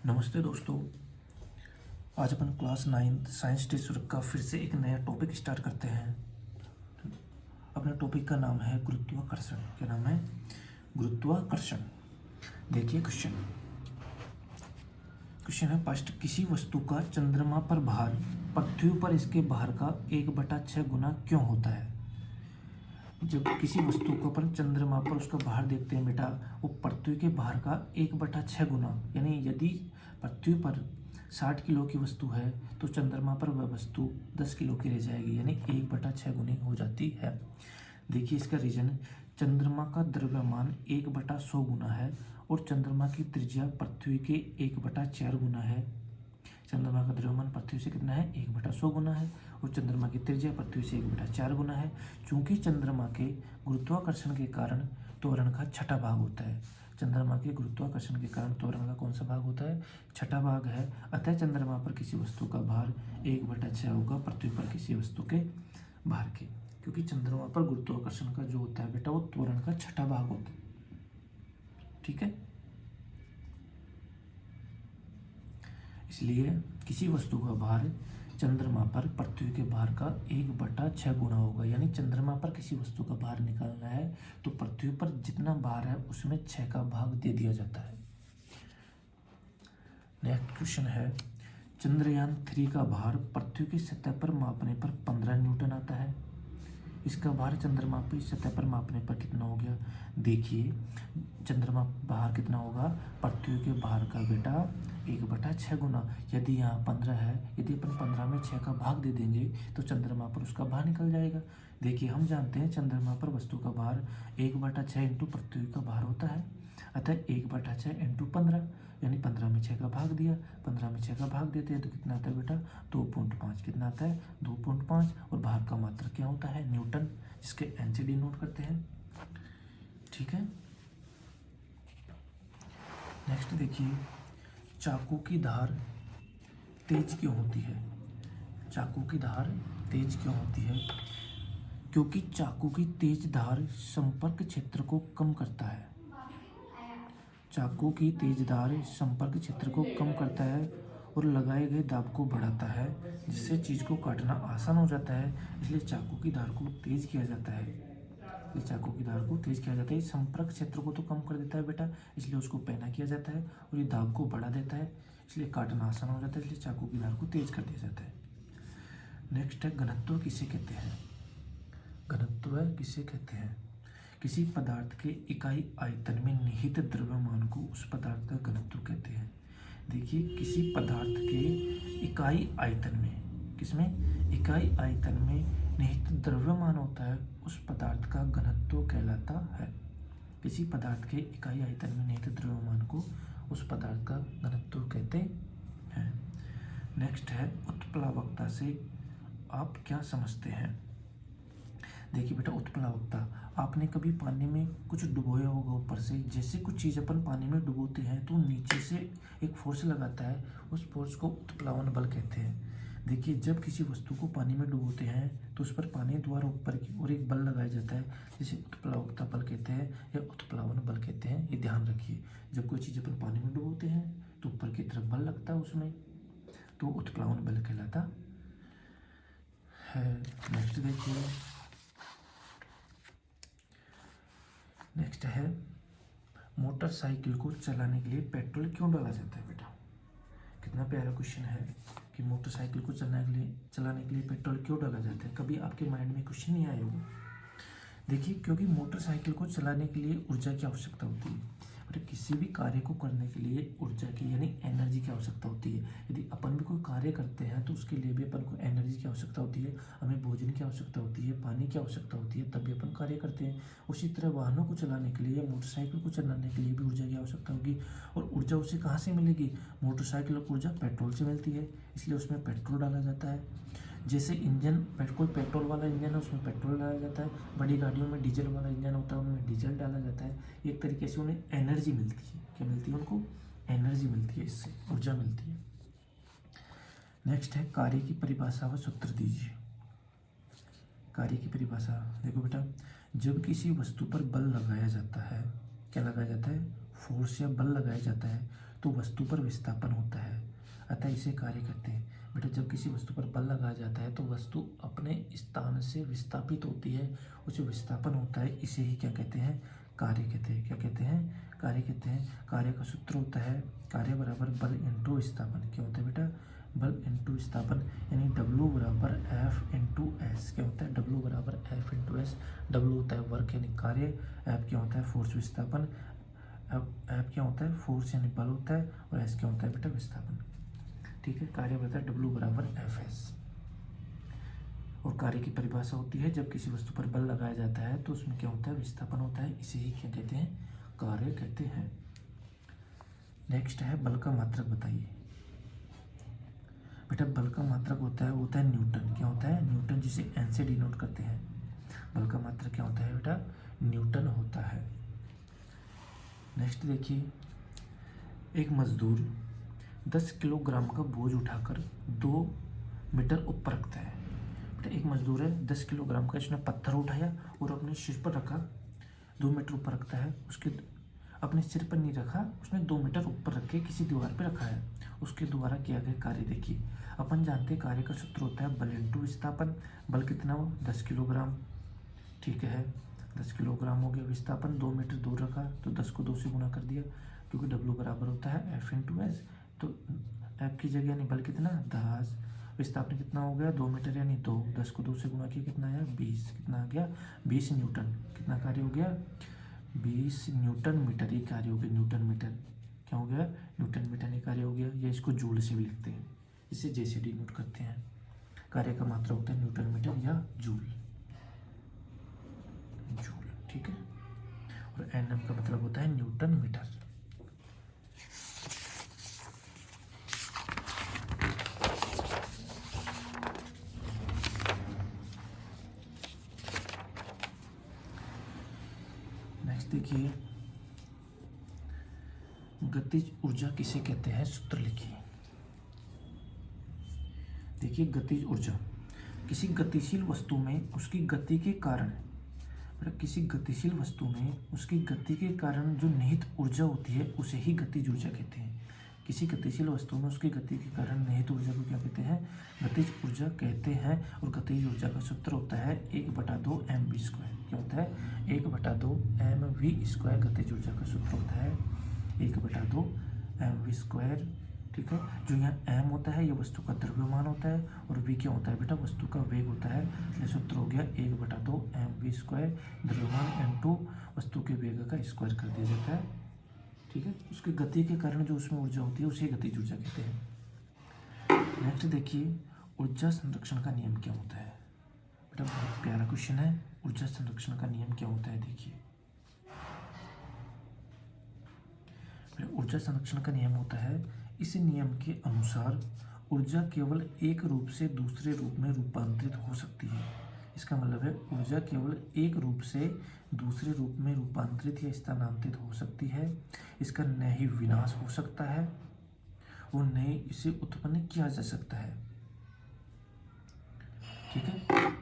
नमस्ते दोस्तों। आज अपन क्लास 9 साइंस टेस्ट वर्क का फिर से एक नया टॉपिक स्टार्ट करते हैं। अपने टॉपिक का नाम है गुरुत्वाकर्षण। क्या नाम है? गुरुत्वाकर्षण। देखिए क्वेश्चन है फर्स्ट, किसी वस्तु का चंद्रमा पर भार पृथ्वी पर इसके भार का 1/6 गुना क्यों होता है? जब किसी वस्तु को अपन चंद्रमा पर उसका भार देखते हैं बेटा, वो पृथ्वी के भार का 1/6 गुना, यानी यदि पृथ्वी पर 60 किलो की वस्तु है तो चंद्रमा पर वह वस्तु 10 किलो की रह जाएगी, यानी 1/6 गुनी हो जाती है। देखिए इसका रीजन, चंद्रमा का द्रव्यमान 1/100 गुना है और चंद्रमा की त्रिज्या पृथ्वी के 1/4 गुना है। चंद्रमा का द्रव्यमान पृथ्वी से कितना है? 1/100 गुना है और चंद्रमा की त्रिज्या पृथ्वी से 1/4 गुना है। चूंकि चंद्रमा के गुरुत्वाकर्षण के कारण त्वरण का छठा भाग होता है। चंद्रमा के गुरुत्वाकर्षण के कारण त्वरण का कौन सा भाग होता है? छठा भाग है। अतः चंद्रमा पर किसी वस्तु का भार 1/6 होगा पृथ्वी पर किसी वस्तु के भार के, क्योंकि चंद्रमा पर गुरुत्वाकर्षण का जो होता है बेटा वो त्वरण का छठा भाग होता है। ठीक है, इसलिए किसी वस्तु का भार चंद्रमा पर पृथ्वी के भार का 1/6 गुना होगा। यानी चंद्रमा पर किसी वस्तु का भार निकालना है तो पृथ्वी पर जितना भार है उसमें 6 का भाग दे दिया जाता है। नेक्स्ट क्वेश्चन है, चंद्रयान 3 का भार पृथ्वी की सतह पर मापने पर 15 न्यूटन आता है। इसका भार चंद्रमा की सतह पर मापने पर कितना हो गया? देखिए चंद्रमा भार कितना होगा? पृथ्वी के भार का बेटा 1/6 गुना। यदि यहाँ 15 है, यदि अपन 15 में 6 का भाग दे देंगे तो चंद्रमा पर उसका भार निकल जाएगा। देखिए हम जानते हैं चंद्रमा पर वस्तु का भार 1/6 इंटू पृथ्वी का भार होता है। अतः 1/6 इंटू 15, यानी 15 में 6 का भाग दिया। 15 में 6 का भाग देते हैं तो कितना आता है बेटा? 2.5। कितना आता है? 2.5। और भार का मात्रक क्या होता है? न्यूटन, जिसके एन से डिनोट करते हैं। ठीक है, नेक्स्ट देखिए, चाकू की धार तेज क्यों होती है? चाकू की धार तेज क्यों होती है? क्योंकि चाकू की तेज धार संपर्क क्षेत्र को कम करता है। चाकू की तेज धार संपर्क क्षेत्र को कम करता है और लगाए गए दाब को बढ़ाता है, जिससे चीज को काटना आसान हो जाता है। इसलिए चाकू की धार को तेज किया जाता है। ये चाकू की धार को तेज किया जाता है। संपर्क क्षेत्र को तो कम कर देता है बेटा, इसलिए उसको पैना किया जाता है, और ये दाब को बढ़ा देता है, इसलिए काटना आसान हो जाता है, इसलिए चाकू की धार को तेज कर दिया जाता है। नेक्स्ट है, घनत्व किसे कहते हैं? घनत्व किसे कहते हैं? किसी पदार्थ के इकाई आयतन में निहित द्रव्यमान को उस पदार्थ का घनत्व कहते हैं। देखिए किसी पदार्थ के इकाई आयतन में, किसमें? इकाई आयतन में निहित द्रव्यमान होता है, उस पदार्थ का घनत्व कहलाता है। किसी पदार्थ के इकाई आयतन में निहित द्रव्यमान को उस पदार्थ का घनत्व कहते हैं। नेक्स्ट है, उत्प्लावकता से आप क्या समझते हैं? देखिए बेटा, उत्प्लावकता, आपने कभी पानी में कुछ डुबोया होगा ऊपर से। जैसे कुछ चीज़ अपन पानी में डुबोते हैं तो नीचे से एक फोर्स लगाता है, उस फोर्स को उत्प्लावन बल कहते हैं। देखिए जब किसी वस्तु को पानी में डुबोते हैं तो उस पर पानी द्वारा ऊपर की ओर एक बल लगाया जाता है, जिसे उत्प्लावकता बल कहते हैं या उत्प्लावन बल कहते हैं। ये ध्यान रखिए, जब कोई चीज़ अपन पानी में डुबोते हैं तो ऊपर की तरफ बल लगता है उसमें, तो उत्प्लावन बल कहलाता है। नेक्स्ट देखिए, नेक्स्ट है, मोटरसाइकिल को चलाने के लिए पेट्रोल क्यों डाला जाता है बेटा? कितना प्यारा क्वेश्चन है कि मोटरसाइकिल को चलाने के लिए पेट्रोल क्यों डाला जाता है। कभी आपके माइंड में क्वेश्चन नहीं आया होगा? देखिए क्योंकि मोटरसाइकिल को चलाने के लिए ऊर्जा की आवश्यकता होती है, और किसी भी कार्य को करने के लिए ऊर्जा की यानी एनर्जी की आवश्यकता होती है। यदि अपन भी कोई कार्य करते हैं तो उसके लिए भी अपन को एनर्जी की आवश्यकता होती है, हमें भोजन की आवश्यकता होती है, पानी की आवश्यकता होती है, तभी अपन कार्य करते हैं। उसी तरह वाहनों को चलाने के लिए या मोटरसाइकिल को चलाने के लिए भी ऊर्जा की आवश्यकता होगी, और ऊर्जा उसे कहाँ से मिलेगी? मोटरसाइकिल को ऊर्जा पेट्रोल से मिलती है, इसलिए उसमें पेट्रोल डाला जाता है। जैसे इंजन, कोई पेट्रोल वाला इंजन है उसमें पेट्रोल डाला जाता है, बड़ी गाड़ियों में डीजल वाला इंजन होता है उनमें डीजल डाला जाता है। एक तरीके से उन्हें एनर्जी मिलती है। क्या मिलती है उनको? एनर्जी मिलती है, इससे ऊर्जा मिलती है। नेक्स्ट है, कार्य की परिभाषा व सूत्र दीजिए। कार्य की परिभाषा देखो बेटा, जब किसी वस्तु पर बल लगाया जाता है, क्या लगाया जाता है? फोर्स या बल लगाया जाता है तो वस्तु पर विस्थापन होता है, अतः इसे कार्य कहते हैं। बेटा जब किसी वस्तु पर बल लगाया जाता है तो वस्तु अपने स्थान से विस्थापित होती है, उसे विस्थापन होता है, इसे ही क्या कहते हैं? कार्य कहते हैं। क्या कहते हैं? कार्य कहते हैं। कार्य का सूत्र होता है कार्य बराबर बल इंटू विस्थापन। क्या होता है बेटा? बल इंटू विस्थापन, यानी W बराबर F इंटू एस। क्या होता है? W बराबर F इंटू एस। W होता है वर्क यानी कार्य, F क्या होता है? फोर्स विस्थापन। अब F क्या होता है? फोर्स यानी बल होता है, और S क्या होता है बेटा? विस्थापन। ठीक है, कार्य बता W बराबर एफ एस। और कार्य की परिभाषा होती है जब किसी वस्तु पर बल लगाया जाता है तो उसमें क्या होता है? विस्थापन होता है, इसे ही क्या कहते हैं? कार्य कहते हैं। नेक्स्ट है बल का मात्रक बताइए। बेटा बल का मात्रक होता है न्यूटन। क्या होता है? न्यूटन, जिसे एन से डिनोट करते हैं। बल का मात्रक क्या होता है बेटा? न्यूटन होता है। नेक्स्ट देखिए, एक मजदूर 10 किलोग्राम का बोझ उठाकर 2 मीटर ऊपर रखता है। बेटा एक मजदूर है, 10 किलोग्राम का इसने पत्थर उठाया और अपने सिर पर रखा, 2 मीटर ऊपर रखता है। उसके अपने सिर पर नहीं रखा, उसने 2 मीटर ऊपर रख के किसी दीवार पर रखा है। उसके द्वारा किया गया कार्य देखिए। अपन जानते हैं कार्य का सूत्र होता है बल इंटू विस्थापन। बल कितना हो? 10 किलोग्राम। ठीक है, 10 किलोग्राम हो गया। विस्थापन 2 मीटर दूर रखा तो 10 को 2 से गुणा कर दिया, क्योंकि W बराबर होता है F इंटू एस। तो F की जगह यानी बल कितना? 10। विस्थापन कितना हो गया? 2 मीटर यानी 2। 10 को 2 से गुणा किया, कितना आया? 20। कितना आ गया? 20 न्यूटन। कितना कार्य हो गया? 20 न्यूटन मीटर। ये कार्य हो गया न्यूटन मीटर। क्या हो गया? न्यूटन मीटर ये कार्य हो गया। या इसको जूल से भी लिखते हैं, इसे J से डिनोट करते हैं। कार्य का मात्रा होता है न्यूटन मीटर या जूल। ठीक है, और Nm का मतलब होता है न्यूटन मीटर। नेक्स्ट देखिए, गतिज ऊर्जा किसे कहते हैं? सूत्र लिखिए। देखिए गतिज ऊर्जा किसी गतिशील वस्तु में उसकी गति के कारण, किसी गतिशील वस्तु में उसकी गति के कारण जो निहित ऊर्जा होती है उसे ही गतिज ऊर्जा कहते हैं। किसी गतिशील वस्तु में उसकी गति के कारण निहित ऊर्जा को क्या कहते हैं? गतिज ऊर्जा कहते हैं। और गतिज ऊर्जा का सूत्र होता है 1/2 mv²। क्या होता है? 1/2 mv²। गतिज ऊर्जा का सूत्र होता है 1/2 mv²। ठीक है, जो यहाँ m होता है ये वस्तु का द्रव्यमान होता है, और v क्या होता है बेटा? वस्तु का वेग होता है। इसलिए सूत्र हो गया 1/2 mv²। द्रव्यमान इंटू वस्तु के वेग का स्क्वायर कर दिया जाता है। ठीक है, उसकी गति के कारण जो उसमें ऊर्जा होती है उसे गतिज ऊर्जा कहते हैं। नेक्स्ट देखिए, ऊर्जा संरक्षण का नियम क्या होता है? बेटा बहुत प्यारा क्वेश्चन है। ऊर्जा संरक्षण का नियम क्या होता है? देखिए, ऊर्जा संरक्षण का नियम होता है, इस नियम के अनुसार ऊर्जा केवल एक रूप से दूसरे रूप में रूपांतरित हो सकती है। इसका मतलब है ऊर्जा केवल एक रूप से दूसरे रूप में रूपांतरित या स्थानांतरित हो सकती है। इसका न ही विनाश हो सकता है और न ही इसे उत्पन्न किया जा सकता है। ठीक है,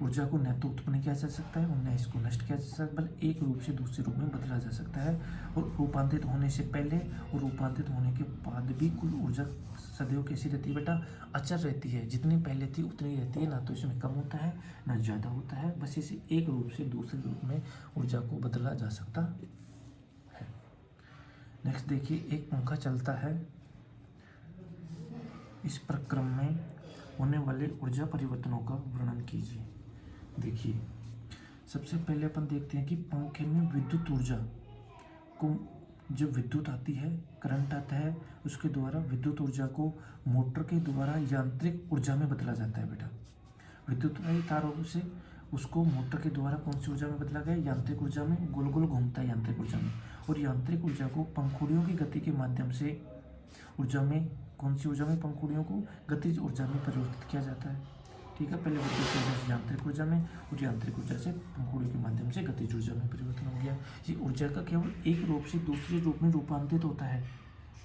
ऊर्जा को न तो उत्पन्न किया जा सकता है और न इसको नष्ट किया जा सकता, बल्कि एक रूप से दूसरे रूप में बदला जा सकता है। और रूपांतरित होने से पहले और रूपांतरित होने के बाद भी कुल ऊर्जा सदैव कैसी रहती है बेटा? अचर रहती है। जितनी पहले थी उतनी रहती है, ना तो इसमें कम होता है ना ज़्यादा होता है। बस इसे एक रूप से दूसरे रूप में ऊर्जा को बदला जा सकता है। नेक्स्ट देखिए, एक पंखा चलता है, इस प्रक्रम में होने वाले ऊर्जा परिवर्तनों का वर्णन कीजिए। देखिए, सबसे पहले अपन देखते हैं कि पंखे में विद्युत ऊर्जा को, जब विद्युत आती है, करंट आता है, उसके द्वारा विद्युत ऊर्जा को मोटर के द्वारा यांत्रिक ऊर्जा में बदला जाता है। बेटा विद्युत तारों से उसको मोटर के द्वारा कौन सी ऊर्जा में बदला गया? यांत्रिक ऊर्जा में। गोल गोल घूमता है यांत्रिक ऊर्जा में। और यांत्रिक ऊर्जा को पंखुड़ियों की गति के माध्यम से ऊर्जा में, कौन सी ऊर्जा में? पंखुड़ियों को गतिज ऊर्जा में परिवर्तित किया जाता है। ठीक है, पहले विद्युत ऊर्जा से यांत्रिक ऊर्जा में और यांत्रिक ऊर्जा से पंखुड़ियों के माध्यम से गतिज ऊर्जा में परिवर्तन हो गया। ये ऊर्जा का केवल एक रूप से दूसरे रूप में रूपांतरित होता है।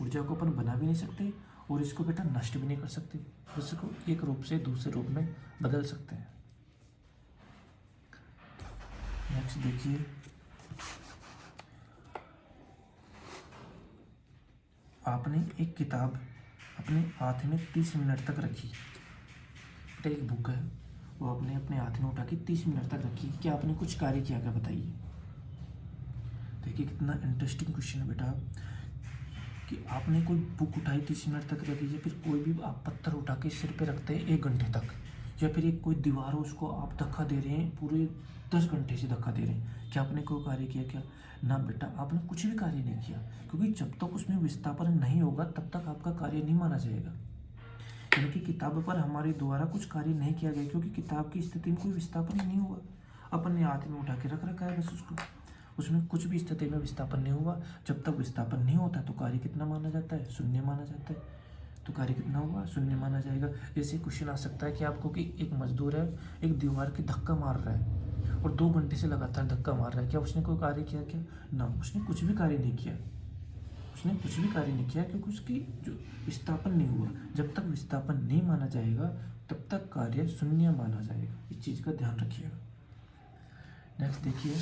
ऊर्जा को अपन बना भी नहीं सकते और इसको बेटा नष्ट भी नहीं कर सकते, इसको एक रूप से दूसरे रूप में बदल सकते हैं। नेक्स्ट देखिए, आपने एक किताब अपने हाथ में 30 मिनट तक रखी। बेटा एक बुक है, वो आपने अपने हाथ में उठा के 30 मिनट तक रखी, क्या आपने कुछ कार्य किया? क्या बताइए। देखिए कितना इंटरेस्टिंग क्वेश्चन है बेटा, कि आपने कोई बुक उठाई 30 मिनट तक रखी, या फिर कोई भी आप पत्थर उठा के सिर पे रखते हैं 1 घंटे तक, या फिर एक कोई दीवार हो उसको आप धक्का दे रहे हैं पूरे 10 घंटे से धक्का दे रहे हैं, क्या आपने कोई कार्य किया? क्या ना बेटा, आपने कुछ भी कार्य नहीं किया, क्योंकि जब तक उसमें विस्थापन नहीं होगा तब तक आपका कार्य नहीं माना जाएगा। यानी कि किताब पर हमारे द्वारा कुछ कार्य नहीं किया गया, क्योंकि किताब की स्थिति में कोई विस्थापन ही नहीं हुआ, अपन ने हाथ में उठा के रख रखा है बस उसको, उसमें कुछ भी स्थिति में विस्थापन नहीं हुआ। जब तक विस्थापन नहीं होता तो कार्य कितना माना जाता है? शून्य माना जाता है। तो कार्य कितना हुआ? शून्य माना जाएगा। जैसे क्वेश्चन आ सकता है कि आपको कि एक मजदूर है, एक दीवार की धक्का मार रहा है और 2 घंटे से लगातार धक्का मार रहा है, क्या उसने कोई कार्य किया? क्या ना, उसने कुछ भी कार्य नहीं किया, उसने कुछ भी कार्य नहीं किया, क्योंकि उसकी जो विस्थापन नहीं हुआ। जब तक विस्थापन नहीं माना जाएगा तब तक कार्य शून्य माना जाएगा, इस चीज का ध्यान रखिएगा। नेक्स्ट देखिए,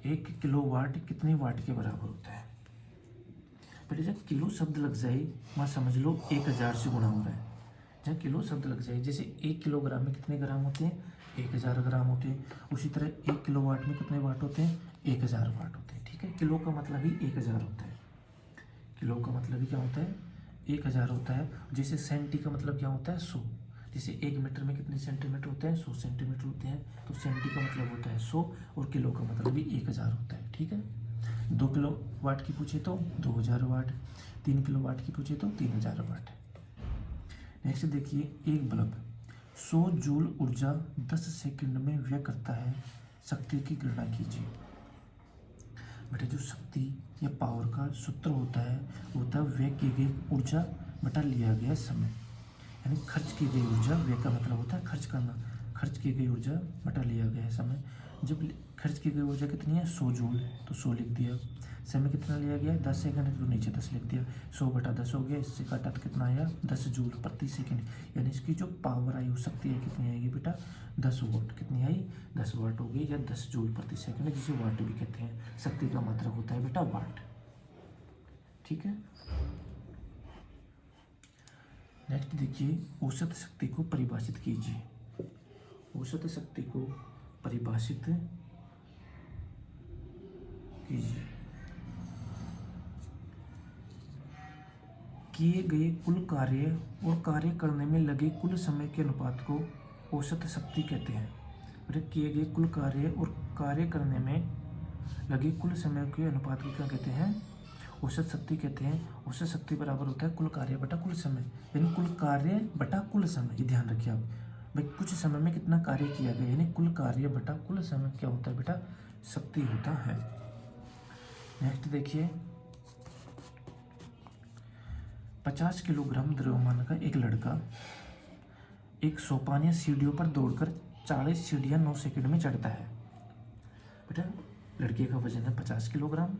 1 किलोवाट कितने वाट के बराबर होता है? पहले जब किलो शब्द लग जाए वहाँ समझ लो 1000 से गुणा हो रहा है। जहाँ किलो शब्द लग जाए, जैसे 1 किलोग्राम में कितने ग्राम होते हैं? 1000 ग्राम होते हैं। उसी तरह 1 किलोवाट में कितने वाट होते हैं? 1000 वाट होते हैं। ठीक है, किलो का मतलब ही 1000 होता है। किलो का मतलब ही क्या होता है? 1000 होता है। जैसे सेंटी का मतलब क्या होता है? 100। जैसे 1 मीटर में कितने सेंटीमीटर होते हैं? 100 सेंटीमीटर होते हैं। तो सेंटी का मतलब होता है 100 और किलो का मतलब भी 1000 होता है। ठीक है, 2 किलो वाट की पूछे तो 2000 वाट, 3 किलो वाट की पूछे तो 3000 वाट। नेक्स्ट देखिए, एक बल्ब 100 जूल ऊर्जा 10 सेकंड में व्यय करता है, शक्ति की गणना कीजिए। बेटा जो शक्ति या पावर का सूत्र होता है वो होता है व्यय की गई ऊर्जा बटा लिया गया समय, यानी खर्च की गई ऊर्जा। व्यय का मतलब होता है खर्च करना, खर्च की गई ऊर्जा बटा लिया गया समय। जब खर्च की गई ऊर्जा कितनी है? 100 जूल, तो 100 लिख दिया। समय कितना लिया गया? 10 सेकंड है तो नीचे 10 लिख दिया। 100 बटा 10 हो गया, इससे काटा तो कितना आया? 10 जूल प्रति सेकंड, यानी इसकी जो पावर आई हो सकती है कितनी आएगी बेटा? 10 वाट। कितनी आई? 10 वाट हो गई, या 10 जूल प्रति सेकंड, जिसे वाट भी कहते हैं। शक्ति का मात्रक होता है बेटा वाट। ठीक है, नेक्स्ट देखिए, औसत शक्ति को परिभाषित कीजिए। औसत शक्ति को परिभाषित कीजिए। किए गए कुल कार्य और कार्य करने में लगे कुल समय के अनुपात को औसत शक्ति कहते हैं। और किए गए कुल कार्य और कार्य करने में लगे कुल समय के अनुपात को क्या कहते हैं? औसत शक्ति कहते हैं। औसत शक्ति बराबर होता है कुल कार्य बटा कुल समय, यानी कुल कार्य बटा कुल समय। ये ध्यान रखिए आप भाई, कुछ समय में कितना कार्य किया गया, यानी कुल कार्य बटा कुल समय क्या होता है बेटा? शक्ति होता है। नेक्स्ट देखिए, 50 किलोग्राम द्रव्यमान का एक लड़का एक सोपान या सीढ़ियों पर दौड़कर 40 सीढ़ियाँ 9 सेकंड में चढ़ता है। बेटा लड़के का वजन है 50 किलोग्राम,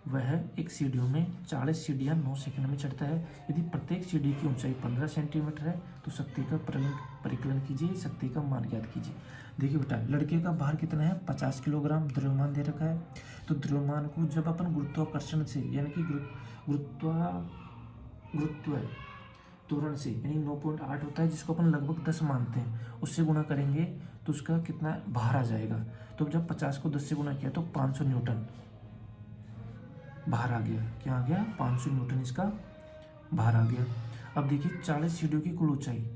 वह एक सीढ़ियों में 40 सीढ़ियाँ 9 सेकंड में चढ़ता है। यदि प्रत्येक सीढ़ी की ऊंचाई 15 सेंटीमीटर है तो शक्ति का परिकलन कीजिए, शक्ति का मान ज्ञात कीजिए। देखिए बेटा, लड़के का भार कितना है? 50 किलोग्राम द्रव्यमान दे रखा है। तो द्रव्यमान को जब अपन गुरुत्वाकर्षण से, यानी कि गुरुत्व त्वरण से, यानी 9.8 होता है जिसको अपन लगभग 10 मानते हैं, उससे गुणा करेंगे तो उसका कितना भार आ जाएगा। तो जब 50 को 10 से गुणा किया तो 500 न्यूटन भार आ गया। क्या आ गया? 500 न्यूटन इसका भार आ गया। अब देखिए 40 सीढ़ियों की कुल ऊंचाई,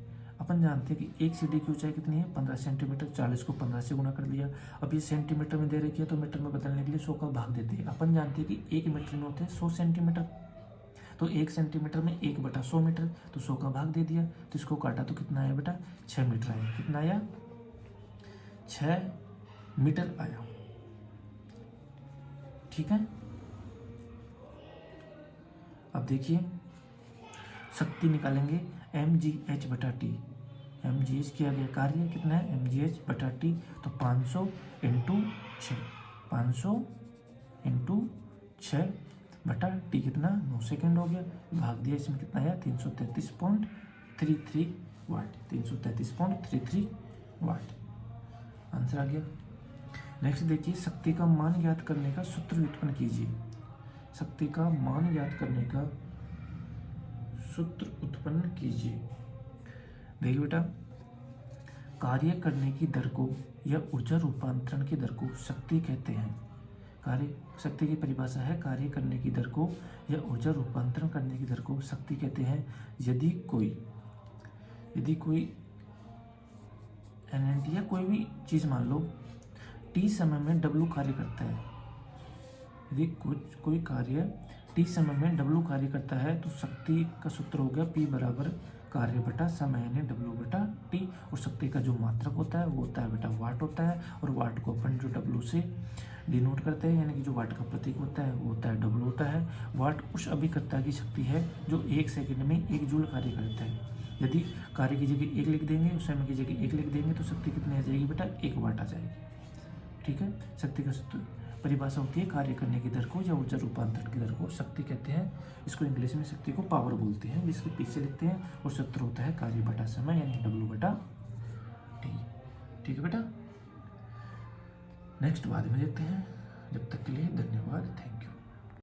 अपन जानते हैं कि एक सीढ़ी की ऊंचाई कितनी है? 15 सेंटीमीटर। 40 को 15 से गुणा कर लिया। अब ये सेंटीमीटर में दे रखी है तो मीटर में बदलने के लिए 100 का भाग देते हैं। अपन जानते हैं कि 1 मीटर में होते हैं 100 सेंटीमीटर, तो 1 सेंटीमीटर में 1 बटा 100 मीटर, तो 100 का भाग दे दिया। तो इसको काटा तो कितना आया बेटा? 6 मीटर आया। कितना आया? 6 मीटर आया। ठीक है, अब देखिए शक्ति निकालेंगे mgh बटा टी। mgh किया गया कार्य कितना है? mgh बटा टी, तो 500 इंटू 6, 500 इंटू 6 बटा टी कितना? 9 सेकेंड हो गया। भाग दिया, इसमें कितना आया? 333.33 वाट। 333.33 वाट आंसर आ गया। नेक्स्ट देखिए, शक्ति का मान ज्ञात करने का सूत्र व्युत्पन्न कीजिए। शक्ति का मान ज्ञात करने का सूत्र उत्पन्न कीजिए। देखिए बेटा, कार्य करने की दर को या ऊर्जा रूपांतरण की दर को शक्ति कहते हैं। कार्य शक्ति की परिभाषा है, कार्य करने की दर को या ऊर्जा रूपांतरण करने की दर को शक्ति कहते हैं। यदि कोई एनर्जी या कोई भी चीज़ मान लो टी समय में डब्लू कार्य करता है, यदि कोई कार्य टी समय में डब्लू कार्य करता है तो शक्ति का सूत्र हो गया पी बराबर कार्य बटा समय यानी डब्लू बटा टी। और शक्ति का जो मात्रक होता है वो होता है बेटा वाट होता है, और वाट को अपन जो डब्लू से डिनोट करते हैं, यानी कि जो वाट का प्रतीक होता है वो होता है डब्लू होता है। वाट उस अभिकर्ता की शक्ति है जो 1 सेकंड में 1 जूल कार्य करता है। यदि कार्य की जगह 1 लिख देंगे, उस समय की जगह 1 लिख देंगे तो शक्ति कितनी आ जाएगी बेटा 1 वाट आ जाएगी। ठीक है, शक्ति का सूत्र परिभाषा होती है कार्य करने की दर को या ऊर्जा रूपांतरण की दर को शक्ति कहते हैं। इसको इंग्लिश में शक्ति को पावर बोलते हैं, जिसके पीछे लिखते हैं, और सूत्र होता है कार्य बटा समय यानी डब्लू बटा टी। ठीक है बेटा, नेक्स्ट बाद में देखते हैं। जब तक के लिए धन्यवाद, थैंक यू।